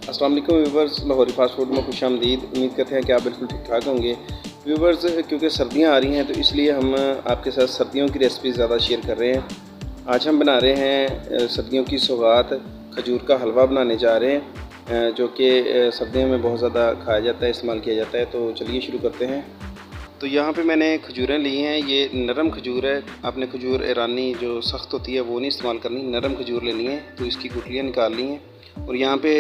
अस्सलाम वालेकुम viewers, Lahori fast food में खुशामदीद। उम्मीद करते हैं कि आप बिल्कुल ठीक ठाक होंगे। व्यूवर्स, क्योंकि सर्दियां आ रही हैं तो इसलिए हम आपके साथ सर्दियों की रेसिपी ज़्यादा शेयर कर रहे हैं। आज हम बना रहे हैं सर्दियों की सौगात, खजूर का हलवा बनाने जा रहे हैं, जो कि सर्दियों में बहुत ज़्यादा खाया जाता है, इस्तेमाल किया जाता है। तो चलिए शुरू करते हैं। तो यहाँ पे मैंने खजूरें ली हैं। ये नरम खजूर है। आपने खजूर ईरानी जो सख्त होती है वो नहीं इस्तेमाल करनी, नरम खजूर लेनी है। तो इसकी गुठलियाँ निकाल ली हैं। और यहाँ पे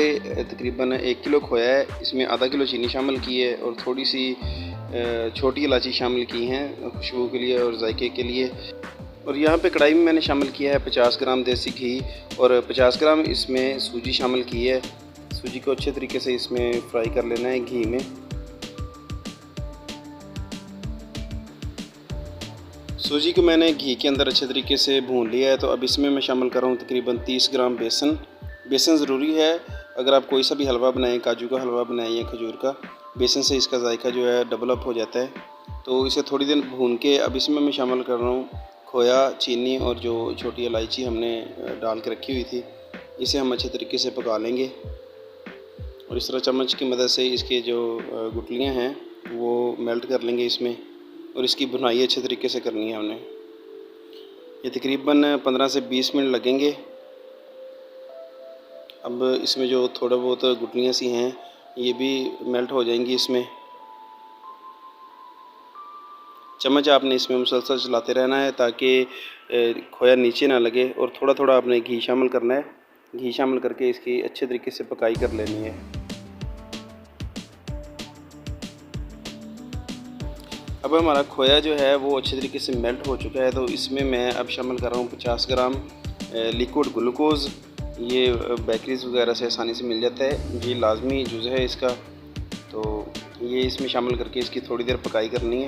तकरीबन 1 किलो खोया है। इसमें आधा किलो चीनी शामिल की है और थोड़ी सी छोटी इलायची शामिल की हैं खुशबू के लिए और जायके के लिए। और यहाँ पे कढ़ाई में मैंने शामिल किया है 50 ग्राम देसी घी और 50 ग्राम इसमें सूजी शामिल की है। सूजी को अच्छे तरीके से इसमें फ्राई कर लेना है घी में। सूजी को मैंने घी के अंदर अच्छे तरीके से भून लिया है। तो अब इसमें मैं शामिल कर रहा हूँ तकरीबन 30 ग्राम बेसन। बेसन ज़रूरी है, अगर आप कोई सा भी हलवा बनाएं, काजू का हलवा बनाएं या खजूर का, बेसन से इसका जायका जो है डेवलप हो जाता है। तो इसे थोड़ी देर भून के अब इसमें मैं शामिल कर रहा हूँ खोया, चीनी और जो छोटी इलायची हमने डाल के रखी हुई थी। इसे हम अच्छे तरीके से पका लेंगे और इस तरह चम्मच की मदद से इसके जो गुठलियाँ हैं वो मेल्ट कर लेंगे इसमें। और इसकी भुनाई अच्छे तरीके से करनी है हमने। ये तकरीबन 15 से 20 मिनट लगेंगे। अब इसमें जो थोड़ा बहुत गुठलियाँ सी हैं ये भी मेल्ट हो जाएंगी इसमें। चम्मच आपने इसमें मुसलसल चलाते रहना है ताकि खोया नीचे ना लगे। और थोड़ा थोड़ा आपने घी शामिल करना है। घी शामिल करके इसकी अच्छे तरीके से पकाई कर लेनी है। अब हमारा खोया जो है वो अच्छे तरीके से मेल्ट हो चुका है। तो इसमें मैं अब शामिल कर रहा हूँ 50 ग्राम लिक्विड ग्लूकोज़। ये बेकरीज वगैरह से आसानी से मिल जाता है, ये लाजमी जुज़ है इसका। तो ये इसमें शामिल करके इसकी थोड़ी देर पकाई करनी है।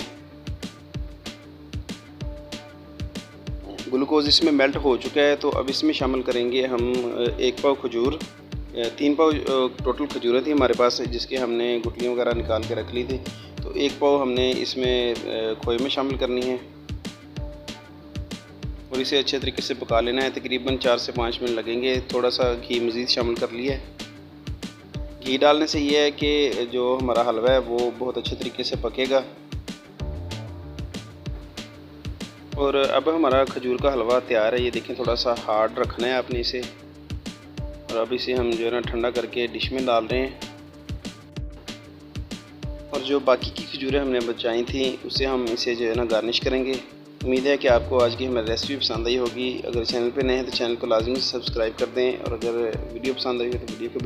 ग्लूकोज़ इसमें मेल्ट हो चुका है। तो अब इसमें शामिल करेंगे हम 1 पाव खजूर। 3 पाव टोटल खजूरें थी हमारे पास, जिसके हमने गुठलियाँ वगैरह निकाल के रख ली थी। तो 1 पाव हमने इसमें खोए में शामिल करनी है और इसे अच्छे तरीके से पका लेना है। तकरीबन 4 से 5 मिनट लगेंगे। थोड़ा सा घी मज़ीद शामिल कर लिया है। घी डालने से ये है कि जो हमारा हलवा है वो बहुत अच्छे तरीके से पकेगा। और अब हमारा खजूर का हलवा तैयार है। ये देखें, थोड़ा सा हार्ड रखना है आपने इसे। और अब इसे हम जो है ना ठंडा करके डिश में डाल रहे हैं। और जो बाकी की खजूरें हमने बचाई थी उसे हम इसे जो है ना गार्निश करेंगे। उम्मीद है कि आपको आज की हमारी रेसिपी पसंद आई होगी। अगर चैनल पे नए हैं तो चैनल को लाजमी सब्सक्राइब कर दें और अगर वीडियो पसंद आई हो तो वीडियो को